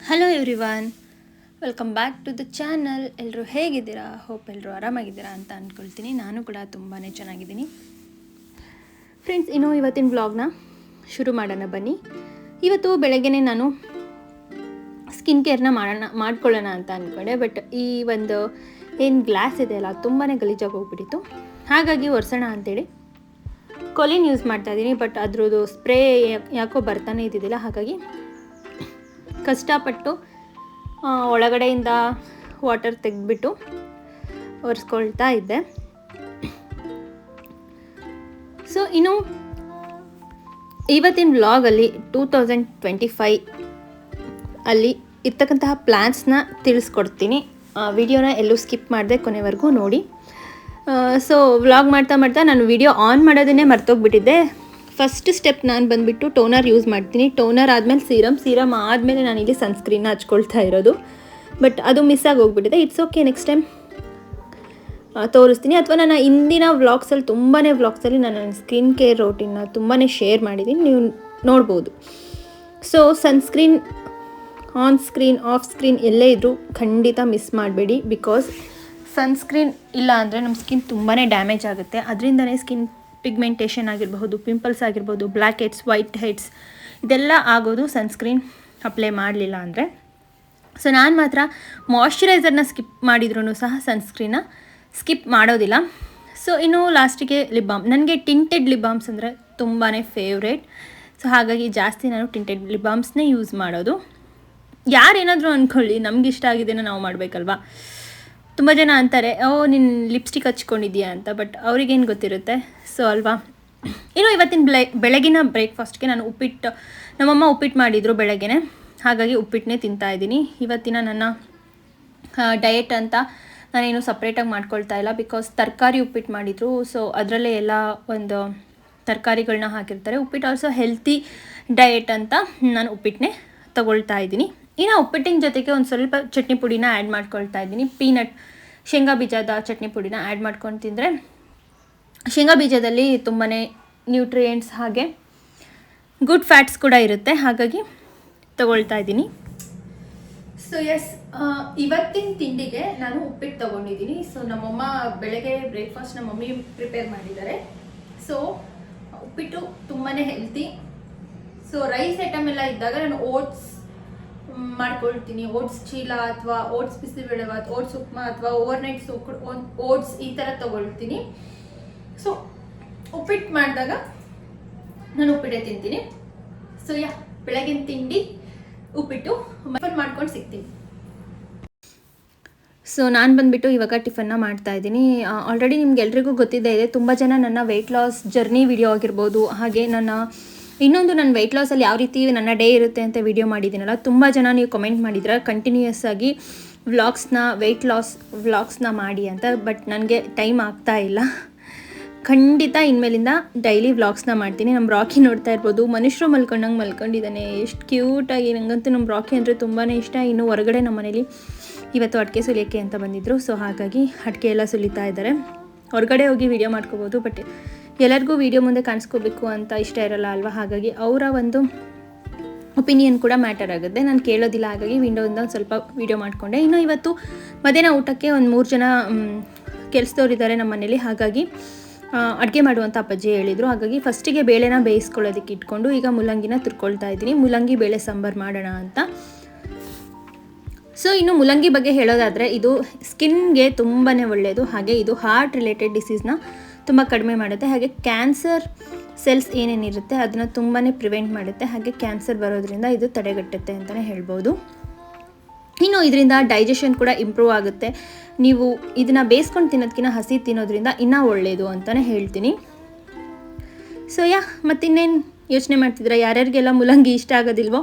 Hello everyone, welcome back to the channel. ಎಲ್ಲರೂ ಹೇಗಿದ್ದೀರಾ? Hope ಎಲ್ಲರೂ ಆರಾಮಾಗಿದ್ದೀರಾ ಅಂತ ಅಂದ್ಕೊಳ್ತೀನಿ. ನಾನು ಕೂಡ ತುಂಬಾ ಚೆನ್ನಾಗಿದ್ದೀನಿ ಫ್ರೆಂಡ್ಸ್. ಇನ್ನು ಇವತ್ತಿನ ವ್ಲಾಗ್ನ ಶುರು ಮಾಡೋಣ ಬನ್ನಿ. ಇವತ್ತು ಬೆಳಗ್ಗೆನೇ ನಾನು ಸ್ಕಿನ್ ಕೇರ್ನ ಮಾಡ್ಕೊಳ್ಳೋಣ ಅಂತ ಅಂದ್ಕೊಂಡೆ. ಬಟ್ ಈ ಒಂದು ಏನು ಗ್ಲಾಸ್ ಇದೆಯಲ್ಲ ತುಂಬಾ ಗಲೀಜಾಗಿ ಹೋಗ್ಬಿಟ್ಟಿತ್ತು. ಹಾಗಾಗಿ ಒರೆಸೋಣ ಅಂತೇಳಿ ಕೊಲಿನ್ ಯೂಸ್ ಮಾಡ್ತಾಯಿದ್ದೀನಿ. ಬಟ್ ಅದ್ರದ್ದು ಸ್ಪ್ರೇ ಯಾಕೋ ಬರ್ತಾನೆ ಇದ್ದಿದ್ದಿಲ್ಲ. ಹಾಗಾಗಿ ಕಷ್ಟಪಟ್ಟು ಒಳಗಡೆಯಿಂದ ವಾಟರ್ ತೆಗೆದ್ಬಿಟ್ಟು ಒರೆಸ್ಕೊಳ್ತಾ ಇದ್ದೆ. ಸೊ ಇನ್ನು ಇವತ್ತಿನ ವ್ಲಾಗಲ್ಲಿ 2025 ಅಲ್ಲಿ ಇರ್ತಕ್ಕಂತಹ ಪ್ಲ್ಯಾನ್ಸ್ನ ತಿಳಿಸ್ಕೊಡ್ತೀನಿ. ವಿಡಿಯೋನ ಎಲ್ಲೂ ಸ್ಕಿಪ್ ಮಾಡಿದೆ, ಕೊನೆವರೆಗೂ ನೋಡಿ. ಸೊ ವ್ಲಾಗ್ ಮಾಡ್ತಾ ನಾನು ವಿಡಿಯೋ ಆನ್ ಮಾಡೋದನ್ನೇ ಮರ್ತೋಗ್ಬಿಟ್ಟಿದ್ದೆ. ಫಸ್ಟ್ ಸ್ಟೆಪ್ ನಾನು ಬಂದುಬಿಟ್ಟು ಟೋನರ್ ಯೂಸ್ ಮಾಡ್ತೀನಿ. ಟೋನರ್ ಆದಮೇಲೆ ಸೀರಮ್ ಆದಮೇಲೆ ನಾನು ಇಲ್ಲಿ ಸನ್ಸ್ಕ್ರೀನ್ನ ಹಚ್ಕೊಳ್ತಾ ಇರೋದು. ಬಟ್ ಅದು ಮಿಸ್ ಆಗಿ ಹೋಗ್ಬಿಟ್ಟಿದೆ. ಇಟ್ಸ್ ಓಕೆ, ನೆಕ್ಸ್ಟ್ ಟೈಮ್ ತೋರಿಸ್ತೀನಿ. ಅಥವಾ ನನ್ನ ಇಂದಿನ ವ್ಲಾಗ್ಸಲ್ಲಿ ನಾನು ನನ್ನ ಸ್ಕಿನ್ ಕೇರ್ ರೋಟೀನ್ನ ತುಂಬಾ ಶೇರ್ ಮಾಡಿದ್ದೀನಿ, ನೀವು ನೋಡ್ಬೋದು. So sunscreen on screen off screen ಎಲ್ಲೇ ಇದ್ದರೂ ಖಂಡಿತ ಮಿಸ್ ಮಾಡಬೇಡಿ. ಬಿಕಾಸ್ ಸನ್ಸ್ಕ್ರೀನ್ ಇಲ್ಲ ಅಂದರೆ ನಮ್ಮ ಸ್ಕಿನ್ ತುಂಬಾ ಡ್ಯಾಮೇಜ್ ಆಗುತ್ತೆ. ಅದರಿಂದನೇ ಸ್ಕಿನ್ ಪಿಗ್ಮೆಂಟೇಷನ್ ಆಗಿರಬಹುದು, ಪಿಂಪಲ್ಸ್ ಆಗಿರ್ಬೋದು, ಬ್ಲ್ಯಾಕ್ ಹೆಡ್ಸ್, ವೈಟ್ ಹೆಡ್ಸ್ ಇದೆಲ್ಲ ಆಗೋದು ಸನ್ಸ್ಕ್ರೀನ್ ಅಪ್ಲೈ ಮಾಡಲಿಲ್ಲ ಅಂದರೆ. ಸೊ ನಾನು ಮಾತ್ರ ಮಾಯ್ಶ್ಚರೈಸರ್ನ ಸ್ಕಿಪ್ ಮಾಡಿದ್ರೂ ಸಹ ಸನ್ಸ್ಕ್ರೀನ್ನ ಸ್ಕಿಪ್ ಮಾಡೋದಿಲ್ಲ. ಸೊ ಇನ್ನು ಲಾಸ್ಟಿಗೆ ಲಿಪ್ ಬಾಮ್. ನನಗೆ ಟಿಂಟೆಡ್ ಲಿಪ್ ಬಾಮ್ಸ್ ಅಂದರೆ ತುಂಬಾ ಫೇವ್ರೇಟ್. ಸೊ ಹಾಗಾಗಿ ಜಾಸ್ತಿ ನಾನು ಟಿಂಟೆಡ್ ಲಿಪ್ ಬಾಮ್ಸ್ನೇ ಯೂಸ್ ಮಾಡೋದು. ಯಾರೇನಾದರೂ ಅಂದ್ಕೊಳ್ಳಿ, ನಮ್ಗೆ ಇಷ್ಟ ಆಗಿದ್ದೇನೋ ನಾವು ಮಾಡಬೇಕಲ್ವಾ. ತುಂಬ ಜನ ಅಂತಾರೆ, ನೀನು ಲಿಪ್ಸ್ಟಿಕ್ ಹಚ್ಕೊಂಡಿದ್ದೀಯಾ ಅಂತ. ಬಟ್ ಅವ್ರಿಗೇನು ಗೊತ್ತಿರುತ್ತೆ. ಸೊ ಅಲ್ವಾ. ಇನ್ನು ಇವತ್ತಿನ ಬೆಳಗಿನ ಬ್ರೇಕ್ಫಾಸ್ಟ್ಗೆ ನಾನು ನಮ್ಮಮ್ಮ ಉಪ್ಪಿಟ್ಟು ಮಾಡಿದರು ಬೆಳಗ್ಗೆನೆ. ಹಾಗಾಗಿ ಉಪ್ಪಿಟ್ಟನ್ನೇ ತಿಂತಾಯಿದ್ದೀನಿ. ಇವತ್ತಿನ ನನ್ನ ಡಯೆಟ್ ಅಂತ ನಾನೇನು ಸಪ್ರೇಟಾಗಿ ಮಾಡ್ಕೊಳ್ತಾ ಇಲ್ಲ. ಬಿಕಾಸ್ ತರಕಾರಿ ಉಪ್ಪಿಟ್ಟು ಮಾಡಿದರು. ಸೊ ಅದರಲ್ಲೇ ಎಲ್ಲ ಒಂದು ತರಕಾರಿಗಳನ್ನ ಹಾಕಿರ್ತಾರೆ. ಉಪ್ಪಿಟ್ಟು ಆಲ್ಸೋ ಹೆಲ್ತಿ ಡಯೆಟ್ ಅಂತ ನಾನು ಉಪ್ಪಿಟ್ಟನ್ನೇ ತೊಗೊಳ್ತಾ ಇದ್ದೀನಿ. ಇನ್ನು ಉಪ್ಪಿಟ್ಟಿನ ಜೊತೆಗೆ ಒಂದು ಸ್ವಲ್ಪ ಚಟ್ನಿ ಪುಡಿನ ಆ್ಯಡ್ ಮಾಡ್ಕೊಳ್ತಾ ಇದ್ದೀನಿ. ಶೇಂಗಾ ಬೀಜದ ಚಟ್ನಿ ಪುಡಿನ ಆ್ಯಡ್ ಮಾಡ್ಕೊಂಡು ತಿಂದರೆ ಶೇಂಗಾ ಬೀಜದಲ್ಲಿ ತುಂಬಾ ನ್ಯೂಟ್ರಿಯೆಂಟ್ಸ್ ಹಾಗೆ ಗುಡ್ ಫ್ಯಾಟ್ಸ್ ಕೂಡ ಇರುತ್ತೆ. ಹಾಗಾಗಿ ತಗೊಳ್ತಾ ಇದ್ದೀನಿ. ಸೊ ಎಸ್, ಇವತ್ತಿನ ತಿಂಡಿಗೆ ನಾನು ಉಪ್ಪಿಟ್ಟು ತೊಗೊಂಡಿದ್ದೀನಿ. ಸೊ ನಮ್ಮಮ್ಮ ಬೆಳಗ್ಗೆ ಬ್ರೇಕ್ಫಾಸ್ಟ್ ನಮ್ಮ ಮಮ್ಮಿ ಪ್ರಿಪೇರ್ ಮಾಡಿದ್ದಾರೆ. ಸೊ ಉಪ್ಪಿಟ್ಟು ತುಂಬಾ ಹೆಲ್ತಿ. ಸೊ ರೈಸ್ ಐಟಮ್ ಎಲ್ಲ ಇದ್ದಾಗ ನಾನು ಓಟ್ಸ್ ಮಾಡ್ಕೊಳ್ತೀನಿ. ಓಟ್ಸ್ ಚೀಲ ಅಥವಾ ಓಟ್ಸ್ ಬಿಸಿಬೇಳೆಭಾತ್, ಓಟ್ಸ್ ಉಪ್ಮಾ ಅಥವಾ ಓವರ್ನೈಟ್ ಓಟ್ಸ್ ಈ ಥರ ತೊಗೊಳ್ತೀನಿ. ಸೊ ಉಪ್ಪಿಟ್ಟು ಮಾಡಿದಾಗ ನಾನು ಉಪ್ಪಿಟ್ಟೆ ತಿಂತೀನಿ. ಸೊ ಬೆಳಗಿನ ತಿಂಡಿ ಉಪ್ಪಿಟ್ಟು ಮಾಡ್ಕೊಂಡು ಸಿಗ್ತೀನಿ. ಸೊ ನಾನು ಬಂದುಬಿಟ್ಟು ಇವಾಗ ಟಿಫನ್ನ ಮಾಡ್ತಾಯಿದ್ದೀನಿ. ಆಲ್ರೆಡಿ ನಿಮ್ಗೆಲ್ರಿಗೂ ಗೊತ್ತಿದೆ ಇದೆ. ತುಂಬ ಜನ ನನ್ನ ವೆಯ್ಟ್ ಲಾಸ್ ಜರ್ನಿ ವಿಡಿಯೋ ಆಗಿರ್ಬೋದು, ಹಾಗೆ ನನ್ನ ವೆಯ್ಟ್ ಲಾಸಲ್ಲಿ ಯಾವ ರೀತಿ ನನ್ನ ಡೇ ಇರುತ್ತೆ ಅಂತ ವಿಡಿಯೋ ಮಾಡಿದ್ದೀನಲ್ಲ, ತುಂಬ ಜನ ನೀವು ಕಮೆಂಟ್ ಮಾಡಿದ್ರೆ ಕಂಟಿನ್ಯೂಯಸ್ ಆಗಿ ವೆಯ್ಟ್ ಲಾಸ್ ವ್ಲಾಗ್ಸ್ನ ಮಾಡಿ ಅಂತ. ಬಟ್ ನನಗೆ ಟೈಮ್ ಆಗ್ತಾ ಇಲ್ಲ. ಖಂಡಿತ ಇನ್ಮೇಲಿಂದ ಡೈಲಿ ವ್ಲಾಗ್ಸ್ನ ಮಾಡ್ತೀನಿ. ನಮ್ಮ ರಾಕಿ ನೋಡ್ತಾ ಇರ್ಬೋದು, ಮನುಷ್ಯರು ಮಲ್ಕೊಂಡಿದ್ದಾನೆ, ಎಷ್ಟು ಕ್ಯೂಟಾಗಿ. ನನಗಂತೂ ನಮ್ಮ ರಾಕಿ ಅಂದರೆ ತುಂಬಾ ಇಷ್ಟ. ಇನ್ನು ಹೊರಗಡೆ ನಮ್ಮ ಮನೇಲಿ ಇವತ್ತು ಅಡಿಕೆ ಸುಲಿಯೋಕ್ಕೆ ಅಂತ ಬಂದಿದ್ದರು. ಸೊ ಹಾಗಾಗಿ ಅಡಿಕೆ ಎಲ್ಲ ಸುಲಿತಾ ಇದ್ದಾರೆ. ಹೊರಗಡೆ ಹೋಗಿ ವೀಡಿಯೋ ಮಾಡ್ಕೋಬೋದು, ಬಟ್ ಎಲ್ಲರಿಗೂ ವೀಡಿಯೋ ಮುಂದೆ ಕಾಣಿಸ್ಕೋಬೇಕು ಅಂತ ಇಷ್ಟ ಇರಲ್ಲ ಅಲ್ವಾ. ಹಾಗಾಗಿ ಅವರ ಒಂದು ಒಪಿನಿಯನ್ ಕೂಡ ಮ್ಯಾಟರ್ ಆಗುತ್ತೆ. ನಾನು ಕೇಳೋದಿಲ್ಲ. ಹಾಗಾಗಿ ವಿಂಡೋಯಿಂದ ಒಂದು ಸ್ವಲ್ಪ ವೀಡಿಯೋ ಮಾಡಿಕೊಂಡೆ. ಇನ್ನು ಇವತ್ತು ಮಧ್ಯಾಹ್ನ ಊಟಕ್ಕೆ ಒಂದು 3 ಜನ ಕೆಲಸದವರಿದ್ದಾರೆ ನಮ್ಮ ಮನೇಲಿ. ಹಾಗಾಗಿ ಅಡುಗೆ ಮಾಡುವಂಥ ಅಪ್ಪಾಜಿ ಹೇಳಿದರು. ಹಾಗಾಗಿ ಫಸ್ಟಿಗೆ ಬೇಳೆನ ಬೇಯಿಸ್ಕೊಳ್ಳೋದಕ್ಕೆ ಇಟ್ಕೊಂಡು ಈಗ ಮುಲ್ಲಂಗಿನ ತುರ್ಕೊಳ್ತಾ ಇದ್ದೀನಿ. ಮುಲ್ಲಂಗಿ ಬೇಳೆ ಸಾಂಬಾರು ಮಾಡೋಣ ಅಂತ. ಸೊ ಇನ್ನು ಮುಲ್ಲಂಗಿ ಬಗ್ಗೆ ಹೇಳೋದಾದರೆ ಇದು ಸ್ಕಿನ್ಗೆ ತುಂಬಾ ಒಳ್ಳೆಯದು. ಹಾಗೆ ಇದು ಹಾರ್ಟ್ ರಿಲೇಟೆಡ್ ಡಿಸೀಸ್ನ ತುಂಬ ಕಡಿಮೆ ಮಾಡುತ್ತೆ. ಹಾಗೆ ಕ್ಯಾನ್ಸರ್ ಸೆಲ್ಸ್ ಏನೇನಿರುತ್ತೆ ಅದನ್ನು ತುಂಬಾ ಪ್ರಿವೆಂಟ್ ಮಾಡುತ್ತೆ. ಹಾಗೆ ಕ್ಯಾನ್ಸರ್ ಬರೋದ್ರಿಂದ ಇದು ತಡೆಗಟ್ಟುತ್ತೆ ಅಂತಲೇ ಹೇಳ್ಬೋದು. ಇನ್ನು ಇದರಿಂದ ಡೈಜೆಷನ್ ಕೂಡ ಇಂಪ್ರೂವ್ ಆಗುತ್ತೆ. ನೀವು ಇದನ್ನು ಬೇಯಿಸ್ಕೊಂಡು ತಿನ್ನೋದಕ್ಕಿಂತ ಹಸಿ ತಿನ್ನೋದ್ರಿಂದ ಇನ್ನೂ ಒಳ್ಳೆಯದು ಅಂತಲೇ ಹೇಳ್ತೀನಿ. ಸೊ ಮತ್ತಿನ್ನೇನು ಯೋಚನೆ ಮಾಡ್ತಿದ್ರೆ, ಯಾರ್ಯಾರಿಗೆಲ್ಲ ಮುಲ್ಲಂಗಿ ಇಷ್ಟ ಆಗೋದಿಲ್ವೋ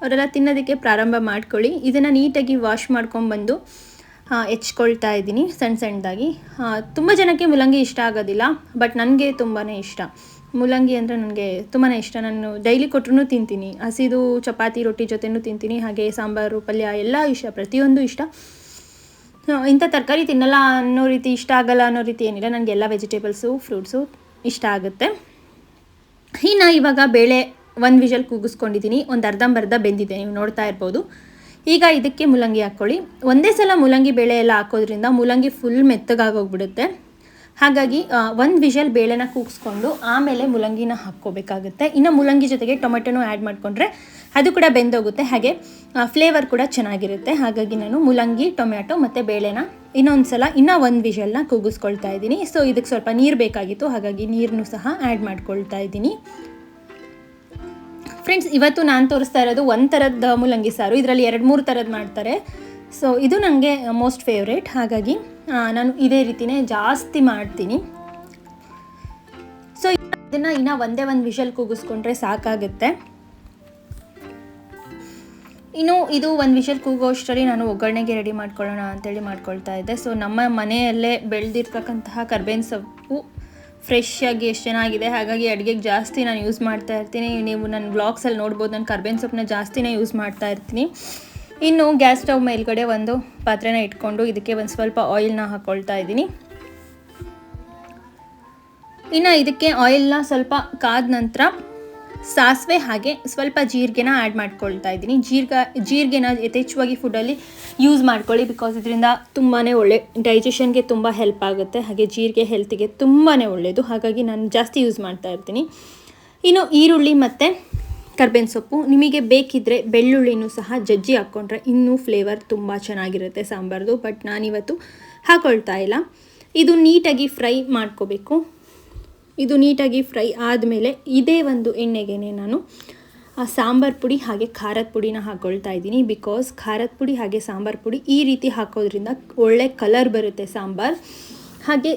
ಅವರೆಲ್ಲ ತಿನ್ನೋದಕ್ಕೆ ಪ್ರಾರಂಭ ಮಾಡ್ಕೊಳ್ಳಿ. ಇದನ್ನು ನೀಟಾಗಿ ವಾಶ್ ಮಾಡ್ಕೊಂಡ್ಬಂದು ಹೆಚ್ಕೊಳ್ತಾ ಇದ್ದೀನಿ ಸಣ್ಣದಾಗಿ. ತುಂಬ ಜನಕ್ಕೆ ಮುಲ್ಲಂಗಿ ಇಷ್ಟ ಆಗೋದಿಲ್ಲ, ಬಟ್ ನನಗೆ ತುಂಬಾ ಇಷ್ಟ. ಮುಲ್ಲಂಗಿ ಅಂದರೆ ನನಗೆ ತುಂಬಾ ಇಷ್ಟ. ನಾನು ಡೈಲಿ ಕೊಟ್ಟರು ತಿಂತೀನಿ. ಹಸಿದು ಚಪಾತಿ ರೊಟ್ಟಿ ಜೊತೆನೂ ತಿಂತೀನಿ. ಹಾಗೆ ಸಾಂಬಾರು ಪಲ್ಯ ಎಲ್ಲ ಇಷ್ಟ, ಪ್ರತಿಯೊಂದು ಇಷ್ಟ. ಇಂಥ ತರಕಾರಿ ತಿನ್ನಲ್ಲ ಅನ್ನೋ ರೀತಿ, ಇಷ್ಟ ಆಗಲ್ಲ ಅನ್ನೋ ರೀತಿ ಏನಿಲ್ಲ. ನನಗೆ ಎಲ್ಲ ವೆಜಿಟೇಬಲ್ಸು ಫ್ರೂಟ್ಸು ಇಷ್ಟ ಆಗುತ್ತೆ. ಇನ್ನು ಇವಾಗ ಬೇಳೆ 1 ವಿಷಲ್ ಕೂಗಿಸ್ಕೊಂಡಿದ್ದೀನಿ. ಒಂದು ಅರ್ಧಂಬರ್ಧ ಬೆಂದಿದೆ, ನೀವು ನೋಡ್ತಾ ಇರ್ಬೋದು. ಈಗ ಇದಕ್ಕೆ ಮೂಲಂಗಿ ಹಾಕ್ಕೊಳ್ಳಿ. ಒಂದೇ ಸಲ ಮೂಲಂಗಿ ಬೇಳೆ ಎಲ್ಲ ಹಾಕೋದ್ರಿಂದ ಮೂಲಂಗಿ ಫುಲ್ ಮೆತ್ತಗಾಗೋಗ್ಬಿಡುತ್ತೆ. ಹಾಗಾಗಿ ಒಂದು ವಿಷಲ್ ಬೇಳೆನ ಕೂಗಿಸ್ಕೊಂಡು ಆಮೇಲೆ ಮೂಲಂಗಿನ ಹಾಕ್ಕೋಬೇಕಾಗುತ್ತೆ. ಇನ್ನು ಮೂಲಂಗಿ ಜೊತೆಗೆ ಟೊಮೆಟೊನೂ ಆ್ಯಡ್ ಮಾಡಿಕೊಂಡ್ರೆ ಅದು ಕೂಡ ಬೆಂದೋಗುತ್ತೆ, ಹಾಗೆ ಫ್ಲೇವರ್ ಕೂಡ ಚೆನ್ನಾಗಿರುತ್ತೆ. ಹಾಗಾಗಿ ನಾನು ಮೂಲಂಗಿ, ಟೊಮೆಟೊ ಮತ್ತು ಬೇಳೆನ ಇನ್ನೂ ಒಂದು ವಿಷಲ್ನ ಕೂಗಿಸ್ಕೊಳ್ತಾ ಇದ್ದೀನಿ. ಸೊ ಇದಕ್ಕೆ ಸ್ವಲ್ಪ ನೀರು ಬೇಕಾಗಿತ್ತು, ಹಾಗಾಗಿ ನೀರನ್ನು ಸಹ ಆ್ಯಡ್ ಮಾಡ್ಕೊಳ್ತಾ ಇದ್ದೀನಿ. ಫ್ರೆಂಡ್ಸ್, ಇವತ್ತು ನಾನು ತೋರಿಸ್ತಾ ಇರೋದು ಒಂದು ಥರದ ಮೂಲಂಗಿ ಸಾರು. ಇದರಲ್ಲಿ 2-3 ಥರದ್ದು ಮಾಡ್ತಾರೆ. ಸೊ ಇದು ನನಗೆ ಮೋಸ್ಟ್ ಫೇವ್ರೇಟ್, ಹಾಗಾಗಿ ನಾನು ಇದೇ ರೀತಿಯೇ ಜಾಸ್ತಿ ಮಾಡ್ತೀನಿ. ಸೊ ಇದನ್ನು ಇನ್ನೂ ಒಂದೇ ಒಂದು ವಿಷಲ್ ಕೂಗಿಸ್ಕೊಂಡ್ರೆ ಸಾಕಾಗುತ್ತೆ. ಇನ್ನು ಇದು ಒಂದು ವಿಷಲ್ ಕೂಗೋಷ್ಟರಲ್ಲಿ ನಾನು ಒಗ್ಗರಣೆಗೆ ರೆಡಿ ಮಾಡ್ಕೊಳ್ಳೋಣ ಅಂತೇಳಿ ಮಾಡ್ಕೊಳ್ತಾ ಇದ್ದೆ. ಸೊ ನಮ್ಮ ಮನೆಯಲ್ಲೇ ಬೆಳೆದಿರ್ತಕ್ಕಂತಹ ಕರ್ಬೇವಿನ ಸೊಪ್ಪು ಫ್ರೆಶ್ ಆಗಿ ಎಷ್ಟು ಚೆನ್ನಾಗಿದೆ, ಹಾಗಾಗಿ ಅಡುಗೆಗೆ ಜಾಸ್ತಿ ನಾನು ಯೂಸ್ ಮಾಡ್ತಾ ಇರ್ತೀನಿ. ನೀವು ನನ್ನ ವ್ಲಾಗ್ಸಲ್ಲಿ ನೋಡ್ಬೋದು, ನಾನು ಕರ್ಬೇವಿನ ಸೊಪ್ಪನ್ನ ಜಾಸ್ತಿನೇ ಯೂಸ್ ಮಾಡ್ತಾ ಇರ್ತೀನಿ. ಇನ್ನು ಗ್ಯಾಸ್ ಸ್ಟವ್ ಮೇಲ್ಗಡೆ ಒಂದು ಪಾತ್ರೆನ ಇಟ್ಕೊಂಡು ಇದಕ್ಕೆ ಒಂದು ಸ್ವಲ್ಪ ಆಯಿಲ್ನ ಹಾಕ್ಕೊಳ್ತಾ ಇದ್ದೀನಿ. ಇನ್ನು ಇದಕ್ಕೆ ಆಯಿಲ್ನ ಸ್ವಲ್ಪ ಕಾದ ನಂತರ ಸಾಸಿವೆ ಹಾಗೆ ಸ್ವಲ್ಪ ಜೀರಿಗೆನ ಆ್ಯಡ್ ಮಾಡ್ಕೊಳ್ತಾ ಇದ್ದೀನಿ. ಜೀರಿಗೆನ ಯಥೇಚ್ಛವಾಗಿ ಫುಡ್ಡಲ್ಲಿ ಯೂಸ್ ಮಾಡ್ಕೊಳ್ಳಿ, ಬಿಕಾಸ್ ಇದರಿಂದ ತುಂಬಾ ಒಳ್ಳೆ ಡೈಜೆಷನ್ಗೆ ತುಂಬ ಹೆಲ್ಪ್ ಆಗುತ್ತೆ. ಹಾಗೆ ಜೀರಿಗೆ ಹೆಲ್ತಿಗೆ ತುಂಬಾ ಒಳ್ಳೆಯದು, ಹಾಗಾಗಿ ನಾನು ಜಾಸ್ತಿ ಯೂಸ್ ಮಾಡ್ತಾ ಇರ್ತೀನಿ. ಇನ್ನು ಈರುಳ್ಳಿ ಮತ್ತು ಕರ್ಬೇವಿನ ಸೊಪ್ಪು, ನಿಮಗೆ ಬೇಕಿದ್ದರೆ ಬೆಳ್ಳುಳ್ಳಿನೂ ಸಹ ಜಜ್ಜಿ ಹಾಕ್ಕೊಂಡ್ರೆ ಇನ್ನೂ ಫ್ಲೇವರ್ ತುಂಬ ಚೆನ್ನಾಗಿರುತ್ತೆ ಸಾಂಬಾರ್ದು. ಬಟ್ ನಾನಿವತ್ತು ಹಾಕ್ಕೊಳ್ತಾ ಇಲ್ಲ. ಇದು ನೀಟಾಗಿ ಫ್ರೈ ಮಾಡ್ಕೋಬೇಕು. ಇದು ನೀಟಾಗಿ ಫ್ರೈ ಆದಮೇಲೆ ಇದೇ ಒಂದು ಎಣ್ಣೆಗೆ ನಾನು ಸಾಂಬಾರು ಪುಡಿ ಹಾಗೆ ಖಾರದ ಪುಡಿನ ಹಾಕ್ಕೊಳ್ತಾ ಇದ್ದೀನಿ. ಬಿಕಾಸ್ ಖಾರದ ಪುಡಿ ಹಾಗೆ ಸಾಂಬಾರು ಪುಡಿ ಈ ರೀತಿ ಹಾಕೋದ್ರಿಂದ ಒಳ್ಳೆ ಕಲರ್ ಬರುತ್ತೆ ಸಾಂಬಾರು, ಹಾಗೆ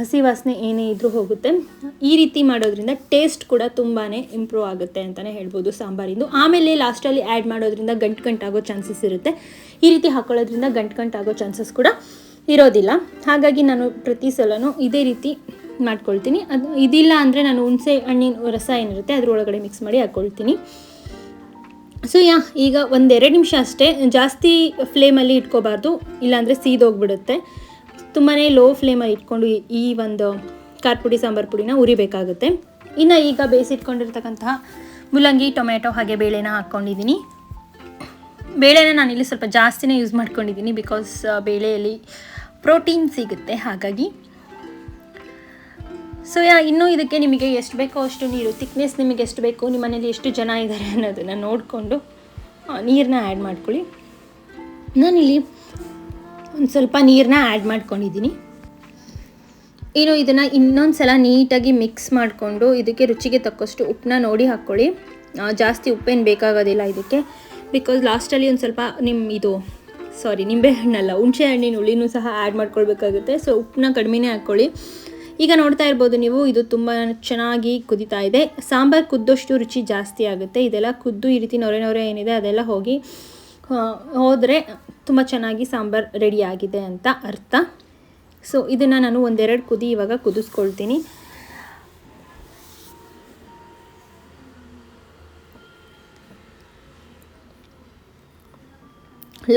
ಹಸಿ ವಾಸನೆ ಏನೇ ಇದ್ರೂ ಹೋಗುತ್ತೆ. ಈ ರೀತಿ ಮಾಡೋದ್ರಿಂದ ಟೇಸ್ಟ್ ಕೂಡ ತುಂಬಾ ಇಂಪ್ರೂವ್ ಆಗುತ್ತೆ ಅಂತಲೇ ಹೇಳ್ಬೋದು ಸಾಂಬಾರಿಂದು. ಆಮೇಲೆ ಲಾಸ್ಟಲ್ಲಿ ಆ್ಯಡ್ ಮಾಡೋದ್ರಿಂದ ಗಂಟು ಚಾನ್ಸಸ್ ಇರುತ್ತೆ. ಈ ರೀತಿ ಹಾಕೊಳ್ಳೋದ್ರಿಂದ ಗಂಟು ಚಾನ್ಸಸ್ ಕೂಡ ಇರೋದಿಲ್ಲ. ಹಾಗಾಗಿ ನಾನು ಪ್ರತಿ ಸಲನೂ ಇದೇ ರೀತಿ ಮಾಡ್ಕೊಳ್ತೀನಿ. ಅದು ಇದಿಲ್ಲ ಅಂದರೆ ನಾನು ಹುಣಸೆ ಹಣ್ಣಿನ ರಸ ಏನಿರುತ್ತೆ ಅದರೊಳಗಡೆ ಮಿಕ್ಸ್ ಮಾಡಿ ಹಾಕ್ಕೊಳ್ತೀನಿ. ಸೊ ಈಗ 1-2 ನಿಮಿಷ ಅಷ್ಟೇ, ಜಾಸ್ತಿ ಫ್ಲೇಮಲ್ಲಿ ಇಟ್ಕೋಬಾರ್ದು, ಇಲ್ಲಾಂದರೆ ಸೀದೋಗ್ಬಿಡುತ್ತೆ. ತುಂಬಾ ಲೋ ಫ್ಲೇಮಲ್ಲಿ ಇಟ್ಕೊಂಡು ಈ ಒಂದು ಖಾರ ಪುಡಿ ಸಾಂಬಾರು ಪುಡಿನ ಉರಿಬೇಕಾಗುತ್ತೆ. ಇನ್ನು ಈಗ ಬೇಯಿಸಿಟ್ಕೊಂಡಿರ್ತಕ್ಕಂತಹ ಮೂಲಂಗಿ, ಟೊಮೆಟೊ ಹಾಗೆ ಬೇಳೆನ ಹಾಕ್ಕೊಂಡಿದ್ದೀನಿ. ಬೇಳೆನ ನಾನಿಲ್ಲಿ ಸ್ವಲ್ಪ ಜಾಸ್ತಿನೇ ಯೂಸ್ ಮಾಡ್ಕೊಂಡಿದ್ದೀನಿ, ಬಿಕಾಸ್ ಬೇಳೆಯಲ್ಲಿ ಪ್ರೋಟೀನ್ ಸಿಗುತ್ತೆ ಹಾಗಾಗಿ. ಸೊ ಇನ್ನೂ ಇದಕ್ಕೆ ನಿಮಗೆ ಎಷ್ಟು ಬೇಕೋ ಅಷ್ಟು ನೀರು, ಥಿಕ್ನೆಸ್ ನಿಮಗೆ ಎಷ್ಟು ಬೇಕು, ನಿಮ್ಮ ಮನೇಲಿ ಎಷ್ಟು ಜನ ಇದ್ದಾರೆ ಅನ್ನೋದನ್ನು ನೋಡಿಕೊಂಡು ನೀರನ್ನ ಆ್ಯಡ್ ಮಾಡ್ಕೊಳ್ಳಿ. ನಾನಿಲ್ಲಿ ಒಂದು ಸ್ವಲ್ಪ ನೀರನ್ನ ಆ್ಯಡ್ ಮಾಡ್ಕೊಂಡಿದ್ದೀನಿ. ಇನ್ನು ಇದನ್ನು ಇನ್ನೊಂದು ಸಲ ನೀಟಾಗಿ ಮಿಕ್ಸ್ ಮಾಡಿಕೊಂಡು ಇದಕ್ಕೆ ರುಚಿಗೆ ತಕ್ಕಷ್ಟು ಉಪ್ಪನ್ನ ನೋಡಿ ಹಾಕ್ಕೊಳ್ಳಿ. ಜಾಸ್ತಿ ಉಪ್ಪೇನು ಬೇಕಾಗೋದಿಲ್ಲ ಇದಕ್ಕೆ, ಬಿಕಾಸ್ ಲಾಸ್ಟಲ್ಲಿ ಒಂದು ಸ್ವಲ್ಪ ನಿಂಬೆ ಹಣ್ಣಲ್ಲ, ಹುಣಸೆ ಹಣ್ಣಿನ ಹುಳಿನೂ ಸಹ ಆ್ಯಡ್ ಮಾಡ್ಕೊಳ್ಬೇಕಾಗುತ್ತೆ. ಸೊ ಉಪ್ಪನ್ನ ಕಡಿಮೆನೇ ಹಾಕ್ಕೊಳ್ಳಿ. ಈಗ ನೋಡ್ತಾ ಇರ್ಬೋದು ನೀವು, ಇದು ತುಂಬ ಚೆನ್ನಾಗಿ ಕುದೀತಾ ಇದೆ. ಸಾಂಬಾರು ಕುದ್ದಷ್ಟು ರುಚಿ ಜಾಸ್ತಿ ಆಗುತ್ತೆ. ಇದೆಲ್ಲ ಕುದ್ದು ಈ ರೀತಿ ನೊರೆ ಏನಿದೆ ಅದೆಲ್ಲ ಹೋದರೆ ತುಂಬ ಚೆನ್ನಾಗಿ ಸಾಂಬಾರು ರೆಡಿ ಆಗಿದೆ ಅಂತ ಅರ್ಥ. ಸೊ ಇದನ್ನು ನಾನು 1-2 ಕುದಿ ಇವಾಗ ಕುದಿಸ್ಕೊಳ್ತೀನಿ.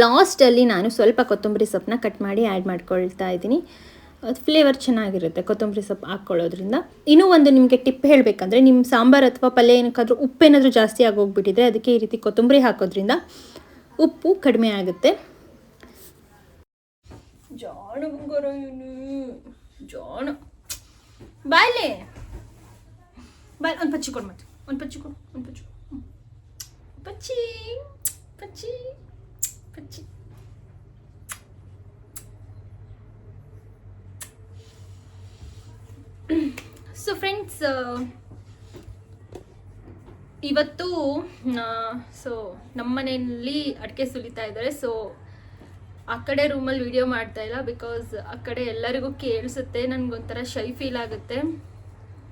ಲಾಸ್ಟಲ್ಲಿ ನಾನು ಸ್ವಲ್ಪ ಕೊತ್ತಂಬರಿ ಸೊಪ್ಪನ್ನ ಕಟ್ ಮಾಡಿ ಆ್ಯಡ್ ಮಾಡ್ಕೊಳ್ತಾ ಇದ್ದೀನಿ. ಅದು ಫ್ಲೇವರ್ ಚೆನ್ನಾಗಿರುತ್ತೆ ಕೊತ್ತಂಬರಿ ಸೊಪ್ಪು ಹಾಕ್ಕೊಳ್ಳೋದ್ರಿಂದ. ಇನ್ನೂ ಒಂದು ನಿಮಗೆ ಟಿಪ್ ಹೇಳಬೇಕಂದ್ರೆ, ನಿಮ್ಮ ಸಾಂಬಾರು ಅಥವಾ ಪಲ್ಯ ಏನಕ್ಕಾದರೂ ಉಪ್ಪೇನಾದರೂ ಜಾಸ್ತಿ ಆಗೋಗ್ಬಿಟ್ಟಿದ್ರೆ ಅದಕ್ಕೆ ಈ ರೀತಿ ಕೊತ್ತಂಬರಿ ಹಾಕೋದ್ರಿಂದ ಉಪ್ಪು ಕಡಿಮೆ ಆಗುತ್ತೆ. ಬಾಯ್ಲೆ ಒಂದು ಪಚ್ಚಿ ಕೊಡು, ಮತ್ತೆ ಒಂದು ಪಚ್ಚಿ ಕೊಡು, ಪಚ್ಚಿ ಪಚ್ಚಿ ಪಚ್ಚಿ. ಸೊ ಫ್ರೆಂಡ್ಸ್, ಇವತ್ತು ನಮ್ಮ ಮನೆಯಲ್ಲಿ ಅಡಿಕೆ ಸುಲಿತಾ ಇದ್ದಾರೆ. ಸೊ ಆ ಕಡೆ ರೂಮಲ್ಲಿ ವಿಡಿಯೋ ಮಾಡ್ತಾ ಇಲ್ಲ, ಬಿಕಾಸ್ ಆ ಕಡೆ ಎಲ್ಲರಿಗೂ ಕೇಳಿಸುತ್ತೆ, ನನಗೊಂಥರ ಶೈ ಫೀಲ್ ಆಗುತ್ತೆ.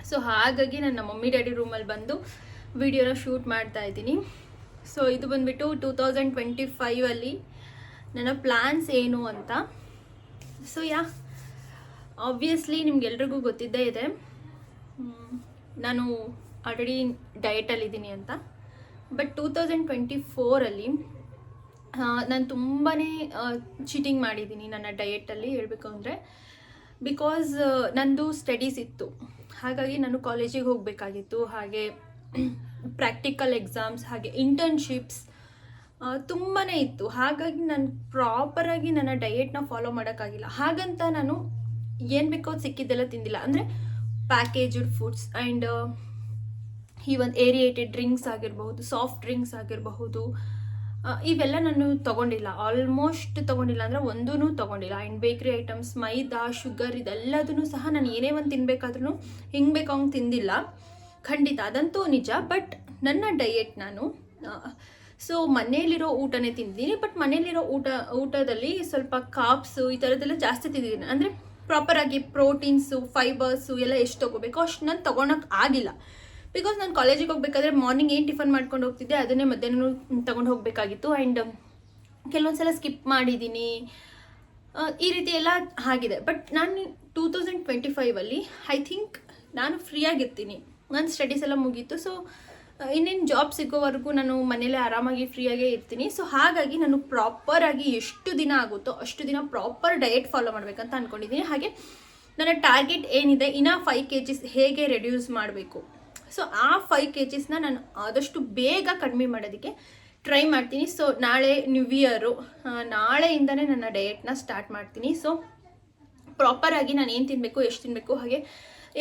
ಸೊ ಹಾಗಾಗಿ ನಾನು ನಮ್ಮ ಮಮ್ಮಿ ಡ್ಯಾಡಿ ರೂಮಲ್ಲಿ ಬಂದು ವಿಡಿಯೋನ ಶೂಟ್ ಮಾಡ್ತಾ ಇದ್ದೀನಿ. ಸೊ ಇದು ಬಂದುಬಿಟ್ಟು 2025 ನನ್ನ ಪ್ಲ್ಯಾನ್ಸ್ ಏನು ಅಂತ. ಸೊ ಆಬ್ವಿಯಸ್ಲಿ ನಿಮ್ಗೆಲ್ರಿಗೂ ಗೊತ್ತಿದ್ದೇ ಇದೆ, ನಾನು ಆಲ್ರೆಡಿ ಡಯಟಲ್ಲಿದ್ದೀನಿ ಅಂತ. ಬಟ್ 2024 ನಾನು ತುಂಬಾ ಚೀಟಿಂಗ್ ಮಾಡಿದ್ದೀನಿ ನನ್ನ ಡಯೆಟಲ್ಲಿ ಹೇಳಬೇಕು ಅಂದರೆ. ಬಿಕಾಸ್ ನಂದು ಸ್ಟಡೀಸ್ ಇತ್ತು, ಹಾಗಾಗಿ ನಾನು ಕಾಲೇಜಿಗೆ ಹೋಗಬೇಕಾಗಿತ್ತು. ಹಾಗೆ ಪ್ರಾಕ್ಟಿಕಲ್ ಎಕ್ಸಾಮ್ಸ್, ಹಾಗೆ ಇಂಟರ್ನ್ಶಿಪ್ಸ್, ತುಂಬಾ ಇತ್ತು. ಹಾಗಾಗಿ ನಾನು ಪ್ರಾಪರಾಗಿ ನನ್ನ ಡಯೆಟ್ನ ಫಾಲೋ ಮಾಡೋಕ್ಕಾಗಿಲ್ಲ. ಹಾಗಂತ ನಾನು ಏನು ಬೇಕೋ ಅದು ಸಿಕ್ಕಿದ್ದೆಲ್ಲ ತಿಂದಿಲ್ಲ. ಅಂದರೆ ಪ್ಯಾಕೇಜ್ಡ್ ಫುಡ್ಸ್ ಆ್ಯಂಡ್ ಈ ಒಂದು ಏರಿಯೇಟೆಡ್ ಡ್ರಿಂಕ್ಸ್ ಆಗಿರಬಹುದು, ಸಾಫ್ಟ್ ಡ್ರಿಂಕ್ಸ್ ಆಗಿರಬಹುದು, ಇವೆಲ್ಲ ನಾನು ತೊಗೊಂಡಿಲ್ಲ. ಆಲ್ಮೋಸ್ಟ್ ತೊಗೊಂಡಿಲ್ಲ ಅಂದರೆ ಒಂದೂ ತೊಗೊಂಡಿಲ್ಲ. ಆ್ಯಂಡ್ ಬೇಕ್ರಿ ಐಟಮ್ಸ್, ಮೈದಾ, ಶುಗರ್ ಇದೆಲ್ಲದೂ ಸಹ ನಾನು ಏನೇ ಒಂದು ತಿನ್ನಬೇಕಾದ್ರೂ ಹಿಂಗೆ ಬೇಕು ಹಂಗೆ ತಿಂದಿಲ್ಲ. ಖಂಡಿತ ಅದಂತೂ ನಿಜ. ಬಟ್ ನನ್ನ ಡಯೆಟ್ ನಾನು ಸೊ ಮನೆಯಲ್ಲಿರೋ ಊಟನೇ ತಿಂದಿದ್ದೀನಿ. ಬಟ್ ಮನೆಯಲ್ಲಿರೋ ಊಟದಲ್ಲಿ ಸ್ವಲ್ಪ ಕಾಪ್ಸು ಈ ಥರದ್ದೆಲ್ಲ ಜಾಸ್ತಿ ತಿಂದಿದ್ದೀನಿ. ಅಂದರೆ ಪ್ರಾಪರಾಗಿ ಪ್ರೋಟೀನ್ಸು, ಫೈಬರ್ಸು ಎಲ್ಲ ಎಷ್ಟು ತೊಗೋಬೇಕು ಅಷ್ಟು ನಾನು ತೊಗೊಳಕ್ಕೆ ಆಗಿಲ್ಲ. ಬಿಕಾಸ್ ನಾನು ಕಾಲೇಜಿಗೆ ಹೋಗ್ಬೇಕಾದ್ರೆ ಮಾರ್ನಿಂಗ್ ಏನು ಟಿಫನ್ ಮಾಡ್ಕೊಂಡು ಹೋಗ್ತಿದ್ದೆ ಅದನ್ನೇ ಮಧ್ಯಾಹ್ನ ತೊಗೊಂಡು ಹೋಗಬೇಕಾಗಿತ್ತು. ಆ್ಯಂಡ್ ಕೆಲವೊಂದು ಸಲ ಸ್ಕಿಪ್ ಮಾಡಿದ್ದೀನಿ. ಈ ರೀತಿ ಎಲ್ಲ ಆಗಿದೆ. ಬಟ್ ನಾನು 2025 ಐ ಥಿಂಕ್ ನಾನು ಫ್ರೀಯಾಗಿರ್ತೀನಿ. ನನ್ನ ಸ್ಟಡೀಸ್ ಎಲ್ಲ ಮುಗೀತು. ಸೊ ಇನ್ನೇನು ಜಾಬ್ ಸಿಗೋವರೆಗೂ ನಾನು ಮನೇಲೇ ಆರಾಮಾಗಿ ಫ್ರೀಯಾಗೇ ಇರ್ತೀನಿ. ಸೊ ಹಾಗಾಗಿ ನಾನು ಪ್ರಾಪರಾಗಿ ಎಷ್ಟು ದಿನ ಆಗುತ್ತೋ ಅಷ್ಟು ದಿನ ಪ್ರಾಪರ್ ಡಯೆಟ್ ಫಾಲೋ ಮಾಡಬೇಕಂತ ಅಂದ್ಕೊಂಡಿದ್ದೀನಿ. ಹಾಗೆ ನನ್ನ ಟಾರ್ಗೆಟ್ ಏನಿದೆ, ಇನ್ನೂ 5 kgs ಹೇಗೆ ರೆಡ್ಯೂಸ್ ಮಾಡಬೇಕು. ಸೊ ಆ 5 kgsನ ನಾನು ಆದಷ್ಟು ಬೇಗ ಕಡಿಮೆ ಮಾಡೋದಕ್ಕೆ ಟ್ರೈ ಮಾಡ್ತೀನಿ. ಸೊ ನಾಳೆ ನ್ಯೂ ಇಯರು, ನಾಳೆಯಿಂದನೇ ನನ್ನ ಡಯೆಟ್ನ ಸ್ಟಾರ್ಟ್ ಮಾಡ್ತೀನಿ. ಸೊ ಪ್ರಾಪರಾಗಿ ನಾನು ಏನು ತಿನ್ನಬೇಕು, ಎಷ್ಟು ತಿನ್ನಬೇಕು, ಹಾಗೆ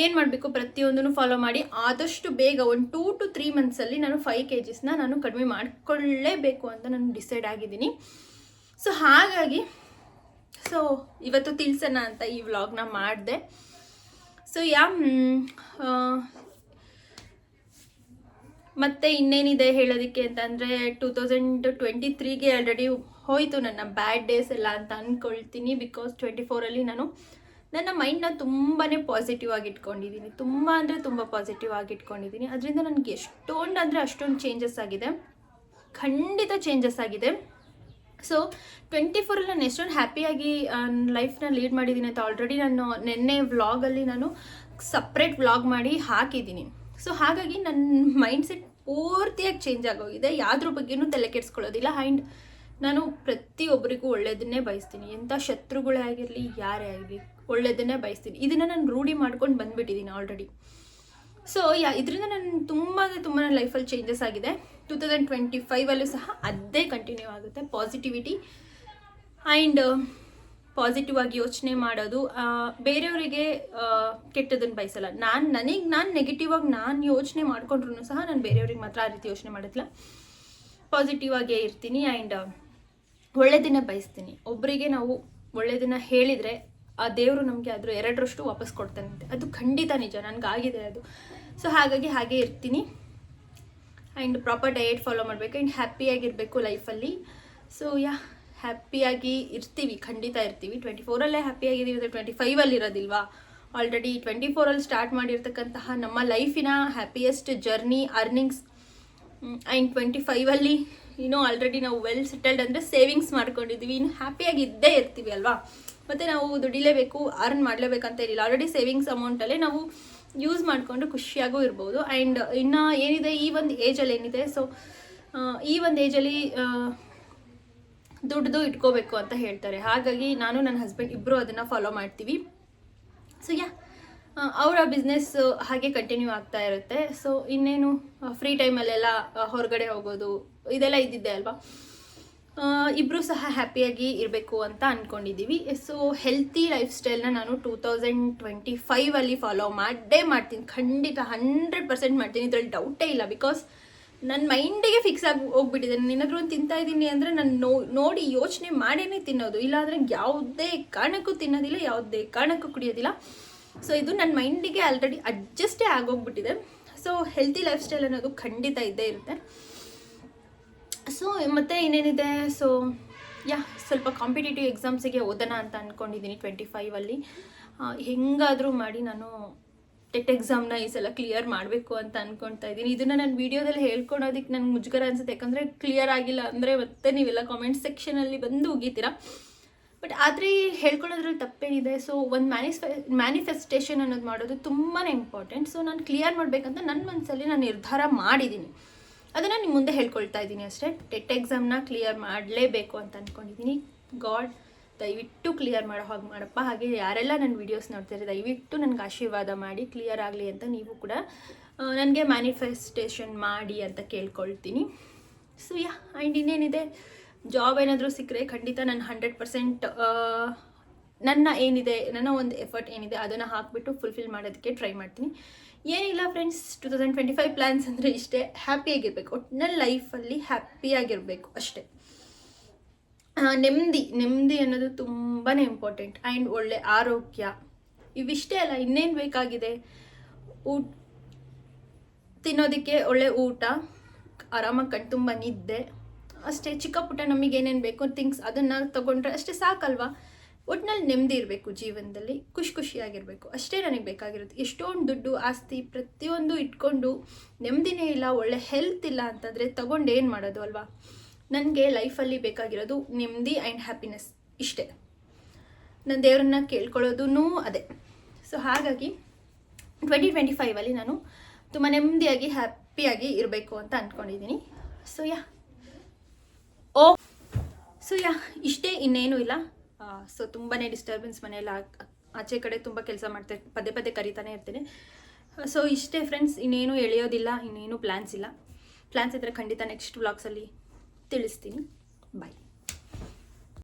ಏನು ಮಾಡಬೇಕು ಪ್ರತಿಯೊಂದನ್ನು ಫಾಲೋ ಮಾಡಿ ಆದಷ್ಟು ಬೇಗ ಒಂದು 2 to 3 ಮಂತ್ಸಲ್ಲಿ ನಾನು 5 kgsನ ನಾನು ಕಡಿಮೆ ಮಾಡಿಕೊಳ್ಳೇಬೇಕು ಅಂತ ನಾನು ಡಿಸೈಡ್ ಆಗಿದ್ದೀನಿ. ಸೊ ಹಾಗಾಗಿ ಇವತ್ತು ತಿಳಿಸೋಣ ಅಂತ ಈ ವ್ಲಾಗ್ನ ಮಾಡಿದೆ. ಸೊ ಮತ್ತು ಇನ್ನೇನಿದೆ ಹೇಳೋದಕ್ಕೆ ಅಂತಂದರೆ 2023ಗೆ ಆಲ್ರೆಡಿ ಹೋಯಿತು ನನ್ನ ಬ್ಯಾಡ್ ಡೇಸ್ ಎಲ್ಲ ಅಂತ ಅಂದ್ಕೊಳ್ತೀನಿ. ಬಿಕಾಸ್ 24ಅಲ್ಲಿ ನಾನು ನನ್ನ ಮೈಂಡ್ನ ತುಂಬಾ ಪಾಸಿಟಿವ್ ಆಗಿ ಇಟ್ಕೊಂಡಿದ್ದೀನಿ. ತುಂಬ ಅಂದರೆ ತುಂಬ ಪಾಸಿಟಿವ್ ಆಗಿ ಇಟ್ಕೊಂಡಿದ್ದೀನಿ. ಅದರಿಂದ ನನಗೆ ಎಷ್ಟೊಂದು ಅಂದರೆ ಅಷ್ಟೊಂದು ಚೇಂಜಸ್ ಆಗಿದೆ. ಖಂಡಿತ ಚೇಂಜಸ್ ಆಗಿದೆ. ಸೊ 24ಅಲ್ಲಿ ನಾನು ಎಷ್ಟೊಂದು ಹ್ಯಾಪಿಯಾಗಿ ಲೈಫ್ನ ಲೀಡ್ ಮಾಡಿದ್ದೀನಿ ಅಂತ ಆಲ್ರೆಡಿ ನಾನು ನೆನ್ನೆ ವ್ಲಾಗಲ್ಲಿ ನಾನು ಸಪ್ರೇಟ್ ವ್ಲಾಗ್ ಮಾಡಿ ಹಾಕಿದ್ದೀನಿ. ಸೊ ಹಾಗಾಗಿ ನನ್ನ ಮೈಂಡ್ಸೆಟ್ ಪೂರ್ತಿಯಾಗಿ ಚೇಂಜ್ ಆಗೋಗಿದೆ. ಯಾವುದ್ರ ಬಗ್ಗೆನೂ ತಲೆ ಕೆಡಿಸ್ಕೊಳ್ಳೋದಿಲ್ಲ. ಆ್ಯಂಡ್ ನಾನು ಪ್ರತಿಯೊಬ್ಬರಿಗೂ ಒಳ್ಳೆಯದನ್ನೇ ಬಯಸ್ತೀನಿ. ಎಂಥ ಶತ್ರುಗಳೇ ಆಗಿರಲಿ, ಯಾರೇ ಆಗಲಿ, ಒಳ್ಳೆಯದನ್ನೇ ಬಯಸ್ತೀನಿ. ಇದನ್ನು ನಾನು ರೂಢಿ ಮಾಡ್ಕೊಂಡು ಬಂದುಬಿಟ್ಟಿದ್ದೀನಿ ಆಲ್ರೆಡಿ. ಸೊ ಇದರಿಂದ ನಾನು ತುಂಬ ಅಂದರೆ ತುಂಬ ನನ್ನ ಲೈಫಲ್ಲಿ ಚೇಂಜಸ್ ಆಗಿದೆ. 2025ಅಲ್ಲೂ ಸಹ ಅದೇ ಕಂಟಿನ್ಯೂ ಆಗುತ್ತೆ. ಪಾಸಿಟಿವಿಟಿ ಆ್ಯಂಡ್ ಪಾಸಿಟಿವ್ ಆಗಿ ಯೋಚನೆ ಮಾಡೋದು. ಬೇರೆಯವರಿಗೆ ಕೆಟ್ಟದನ್ನು ಬಯಸಲ್ಲ. ನಾನು ನೆಗೆಟಿವ್ ಆಗಿ ನಾನು ಯೋಚನೆ ಮಾಡಿಕೊಂಡ್ರೂ ಸಹ ನಾನು ಬೇರೆಯವ್ರಿಗೆ ಮಾತ್ರ ಆ ರೀತಿ ಯೋಚನೆ ಮಾಡೋದಿಲ್ಲ. ಪಾಸಿಟಿವ್ ಆಗೇ ಇರ್ತೀನಿ ಆ್ಯಂಡ್ ಒಳ್ಳೆಯದನ್ನೇ ಬಯಸ್ತೀನಿ. ಒಬ್ಬರಿಗೆ ನಾವು ಒಳ್ಳೆಯದನ್ನು ಹೇಳಿದರೆ ಆ ದೇವರು ನಮಗೆ ಅದರ 2ರಷ್ಟು ವಾಪಸ್ ಕೊಡ್ತಾನಂತೆ. ಅದು ಖಂಡಿತ ನಿಜ, ನನಗಾಗಿದೆ ಅದು. ಸೊ ಹಾಗಾಗಿ ಹಾಗೇ ಇರ್ತೀನಿ. ಆ್ಯಂಡ್ ಪ್ರಾಪರ್ ಡಯೆಟ್ ಫಾಲೋ ಮಾಡಬೇಕು ಆ್ಯಂಡ್ ಹ್ಯಾಪಿಯಾಗಿರಬೇಕು ಲೈಫಲ್ಲಿ. ಸೊ ಹ್ಯಾಪಿಯಾಗಿ ಇರ್ತೀವಿ, ಖಂಡಿತ ಇರ್ತೀವಿ. 24ಅಲ್ಲೇ ಹ್ಯಾಪಿಯಾಗಿದ್ದೀವಿ ಅಂದರೆ 25ಅಲ್ಲಿ ಇರೋದಿಲ್ವಾ? ಆಲ್ರೆಡಿ 24ಅಲ್ಲಿ ಸ್ಟಾರ್ಟ್ ಮಾಡಿರ್ತಕ್ಕಂತಹ ನಮ್ಮ ಲೈಫಿನ ಹ್ಯಾಪಿಯೆಸ್ಟ್ ಜರ್ನಿ, ಅರ್ನಿಂಗ್ಸ್ ಆ್ಯಂಡ್ 25ಅಲ್ಲಿ ಆಲ್ರೆಡಿ ನಾವು ವೆಲ್ ಸೆಟಲ್ಡ್ ಅಂದರೆ ಸೇವಿಂಗ್ಸ್ ಮಾಡ್ಕೊಂಡಿದ್ದೀವಿ. ಇನ್ನು ಹ್ಯಾಪಿಯಾಗಿ ಇದ್ದೇ ಇರ್ತೀವಿ ಅಲ್ವಾ? ಮತ್ತು ನಾವು ದುಡಿಲೇಬೇಕು, ಅರ್ನ್ ಮಾಡಲೇಬೇಕಂತ ಏನಿಲ್ಲ. ಆಲ್ರೆಡಿ ಸೇವಿಂಗ್ಸ್ ಅಮೌಂಟಲ್ಲೇ ನಾವು ಯೂಸ್ ಮಾಡಿಕೊಂಡು ಖುಷಿಯಾಗೂ ಇರ್ಬೋದು. ಆ್ಯಂಡ್ ಇನ್ನು ಏನಿದೆ ಈ ಒಂದು ಏಜಲ್ಲಿ ಏನಿದೆ, ಸೊ ಈ ಒಂದು ಏಜಲ್ಲಿ ದುಡ್ದು ಇಟ್ಕೋಬೇಕು ಅಂತ ಹೇಳ್ತಾರೆ. ಹಾಗಾಗಿ ನಾನು ನನ್ನ ಹಸ್ಬೆಂಡ್ ಇಬ್ಬರು ಅದನ್ನು ಫಾಲೋ ಮಾಡ್ತೀವಿ. ಸೊ ಅವರ ಬಿಸ್ನೆಸ್ ಹಾಗೆ ಕಂಟಿನ್ಯೂ ಆಗ್ತಾ ಇರುತ್ತೆ. ಸೊ ಇನ್ನೇನು ಫ್ರೀ ಟೈಮಲ್ಲೆಲ್ಲ ಹೊರಗಡೆ ಹೋಗೋದು ಇದೆಲ್ಲ ಇದ್ದಿದ್ದೆ ಅಲ್ವಾ? ಇಬ್ಬರು ಸಹ ಹ್ಯಾಪಿಯಾಗಿ ಇರಬೇಕು ಅಂತ ಅಂದ್ಕೊಂಡಿದ್ದೀವಿ. ಸೊ ಹೆಲ್ತಿ ಲೈಫ್ ಸ್ಟೈಲ್ನ ನಾನು 2025ಅಲ್ಲಿ ಫಾಲೋ ಮಾಡ್ತೀನಿ. ಖಂಡಿತ 100% ಮಾಡ್ತೀನಿ. ಇದರಲ್ಲಿ ಡೌಟೇ ಇಲ್ಲ. ಬಿಕಾಸ್ ನನ್ನ ಮೈಂಡಿಗೆ ಫಿಕ್ಸ್ ಆಗಿ ಹೋಗ್ಬಿಟ್ಟಿದೆ. ನಾನು ಏನಾದರೂ ಒಂದು ತಿಂತಾ ಇದ್ದೀನಿ ಅಂದರೆ ನಾನು ನೋಡಿ ಯೋಚನೆ ಮಾಡೇ ತಿನ್ನೋದು. ಇಲ್ಲಾಂದರೆ ಯಾವುದೇ ಕಾರಣಕ್ಕೂ ತಿನ್ನೋದಿಲ್ಲ, ಯಾವುದೇ ಕಾರಣಕ್ಕೂ ಕುಡಿಯೋದಿಲ್ಲ. ಸೊ ಇದು ನನ್ನ ಮೈಂಡಿಗೆ ಆಲ್ರೆಡಿ ಅಡ್ಜಸ್ಟೇ ಆಗೋಗ್ಬಿಟ್ಟಿದೆ. ಸೊ ಹೆಲ್ತಿ ಲೈಫ್ ಸ್ಟೈಲ್ ಅನ್ನೋದು ಖಂಡಿತ ಇದ್ದೇ ಇರುತ್ತೆ. ಸೊ ಮತ್ತು ಇನ್ನೇನಿದೆ, ಸೊ ಸ್ವಲ್ಪ ಕಾಂಪಿಟೇಟಿವ್ ಎಕ್ಸಾಮ್ಸಿಗೆ ಓದೋಣ ಅಂತ ಅಂದ್ಕೊಂಡಿದ್ದೀನಿ 25ಅಲ್ಲಿ. ಹೆಂಗಾದರೂ ಮಾಡಿ ನಾನು ಟೆಟ್ ಎಕ್ಸಾಮ್ನ ಈ ಸಲ ಕ್ಲಿಯರ್ ಮಾಡಬೇಕು ಅಂತ ಅಂದ್ಕೊಳ್ತಾ ಇದ್ದೀನಿ. ಇದನ್ನು ನಾನು ವೀಡಿಯೋದಲ್ಲಿ ಹೇಳ್ಕೊಳೋದಕ್ಕೆ ನನಗೆ ಮುಜುಗರ ಅನಿಸುತ್ತೆ. ಯಾಕಂದರೆ ಕ್ಲಿಯರ್ ಆಗಿಲ್ಲ ಅಂದರೆ ಮತ್ತೆ ನೀವೆಲ್ಲ ಕಾಮೆಂಟ್ ಸೆಕ್ಷನಲ್ಲಿ ಬಂದು ಹೋಗಿದ್ದೀರಾ. ಬಟ್ ಆದರೆ ಹೇಳ್ಕೊಳ್ಳೋದ್ರಲ್ಲಿ ತಪ್ಪೇನಿದೆ. ಸೊ ಒಂದು ಮ್ಯಾನಿಫೆಸ್ಟೇಷನ್ ಅನ್ನೋದು ಮಾಡೋದು ತುಂಬಾ ಇಂಪಾರ್ಟೆಂಟ್. ಸೊ ನಾನು ಕ್ಲಿಯರ್ ಮಾಡಬೇಕಂತ ನನ್ನ ಮನಸ್ಸಲ್ಲಿ ನಾನು ನಿರ್ಧಾರ ಮಾಡಿದ್ದೀನಿ. ಅದನ್ನು ನಿಮ್ಮ ಮುಂದೆ ಹೇಳ್ಕೊಳ್ತಾ ಇದ್ದೀನಿ ಅಷ್ಟೇ. ಟೆಟ್ ಎಕ್ಸಾಮ್ನ ಕ್ಲಿಯರ್ ಮಾಡಲೇಬೇಕು ಅಂತ ಅಂದ್ಕೊಂಡಿದ್ದೀನಿ. ಗಾಡ್ ದಯವಿಟ್ಟು ಕ್ಲಿಯರ್ ಮಾಡೋ ಹಾಗೆ ಮಾಡಪ್ಪ. ಹಾಗೆ ಯಾರೆಲ್ಲ ನನ್ನ ವೀಡಿಯೋಸ್ ನೋಡ್ತಾರೆ ದಯವಿಟ್ಟು ನನಗೆ ಆಶೀರ್ವಾದ ಮಾಡಿ ಕ್ಲಿಯರ್ ಆಗಲಿ ಅಂತ ನೀವು ಕೂಡ ನನಗೆ ಮ್ಯಾನಿಫೆಸ್ಟೇಷನ್ ಮಾಡಿ ಅಂತ ಕೇಳ್ಕೊಳ್ತೀನಿ. ಸೊ ಯಾ ಆ್ಯಂಡ್ ಇನ್ನೇನಿದೆ, ಜಾಬ್ ಏನಾದರೂ ಸಿಕ್ಕರೆ ಖಂಡಿತ ನಾನು 100% ನನ್ನ ಏನಿದೆ, ನನ್ನ ಒಂದು ಎಫರ್ಟ್ ಏನಿದೆ ಅದನ್ನು ಹಾಕಿಬಿಟ್ಟು ಫುಲ್ಫಿಲ್ ಮಾಡೋದಕ್ಕೆ ಟ್ರೈ ಮಾಡ್ತೀನಿ. ಏನಿಲ್ಲ ಫ್ರೆಂಡ್ಸ್, 2025 ಪ್ಲ್ಯಾನ್ಸ್ ಅಂದರೆ ಇಷ್ಟೇ, ಹ್ಯಾಪಿಯಾಗಿರಬೇಕು. ಒಟ್ಟಿನಲ್ಲಿ ಲೈಫಲ್ಲಿ ಹ್ಯಾಪಿಯಾಗಿರಬೇಕು ಅಷ್ಟೇ. ನೆಮ್ಮದಿ ಅನ್ನೋದು ತುಂಬಾ ಇಂಪಾರ್ಟೆಂಟ್. ಆ್ಯಂಡ್ ಒಳ್ಳೆ ಆರೋಗ್ಯ, ಇವಿಷ್ಟೇ ಅಲ್ಲ, ಇನ್ನೇನು ಬೇಕಾಗಿದೆ? ತಿನ್ನೋದಕ್ಕೆ ಒಳ್ಳೆ ಊಟ, ಆರಾಮಾಗಿ ಕಣ್ತುಂಬ ನಿದ್ದೆ, ಅಷ್ಟೇ. ಚಿಕ್ಕ ಪುಟ್ಟ ನಮಗೆ ಏನೇನು ಬೇಕು ಥಿಂಗ್ಸ್ ಅದನ್ನು ತೊಗೊಂಡ್ರೆ ಅಷ್ಟೇ ಸಾಕಲ್ವಾ. ಒಟ್ಟಿನಲ್ಲಿ ನೆಮ್ಮದಿ ಇರಬೇಕು ಜೀವನದಲ್ಲಿ, ಖುಷಿಯಾಗಿರಬೇಕು, ಅಷ್ಟೇ ನನಗೆ ಬೇಕಾಗಿರೋದು. ಎಷ್ಟೊಂದು ದುಡ್ಡು ಆಸ್ತಿ ಪ್ರತಿಯೊಂದು ಇಟ್ಕೊಂಡು ನೆಮ್ಮದಿನೇ ಇಲ್ಲ, ಒಳ್ಳೆ ಹೆಲ್ತ್ ಇಲ್ಲ ಅಂತಂದರೆ ತಗೊಂಡು ಏನು ಮಾಡೋದು ಅಲ್ವಾ. ನನಗೆ ಲೈಫಲ್ಲಿ ಬೇಕಾಗಿರೋದು ನೆಮ್ಮದಿ ಆ್ಯಂಡ್ ಹ್ಯಾಪಿನೆಸ್, ಇಷ್ಟೇ. ನನ್ನ ದೇವರನ್ನ ಕೇಳ್ಕೊಳ್ಳೋದೂ ಅದೇ. ಸೊ ಹಾಗಾಗಿ 2025 ನಾನು ತುಂಬ ನೆಮ್ಮದಿಯಾಗಿ ಹ್ಯಾಪಿಯಾಗಿ ಇರಬೇಕು ಅಂತ ಅಂದ್ಕೊಂಡಿದ್ದೀನಿ. ಸೊ ಯಾ ಇಷ್ಟೇ, ಇನ್ನೇನು ಇಲ್ಲ. ಸೊ ತುಂಬಾ ಡಿಸ್ಟರ್ಬೆನ್ಸ್ ಮನೆಯಲ್ಲ, ಆಚೆ ಕಡೆ ತುಂಬ ಕೆಲಸ ಮಾಡ್ತಾ ಪದೇ ಕರಿತಾನೆ ಇರ್ತೀನಿ. ಸೊ ಇಷ್ಟೇ ಫ್ರೆಂಡ್ಸ್, ಇನ್ನೇನು ಎಳೆಯೋದಿಲ್ಲ, ಇನ್ನೇನು ಪ್ಲ್ಯಾನ್ಸ್ ಇಲ್ಲ. ಪ್ಲ್ಯಾನ್ಸ್ ಇದ್ದರೆ ಖಂಡಿತ ನೆಕ್ಸ್ಟ್ ವ್ಲಾಗ್ಸಲ್ಲಿ ತಿಳಿಸ್ತೀನಿ. ಬಾಯ್.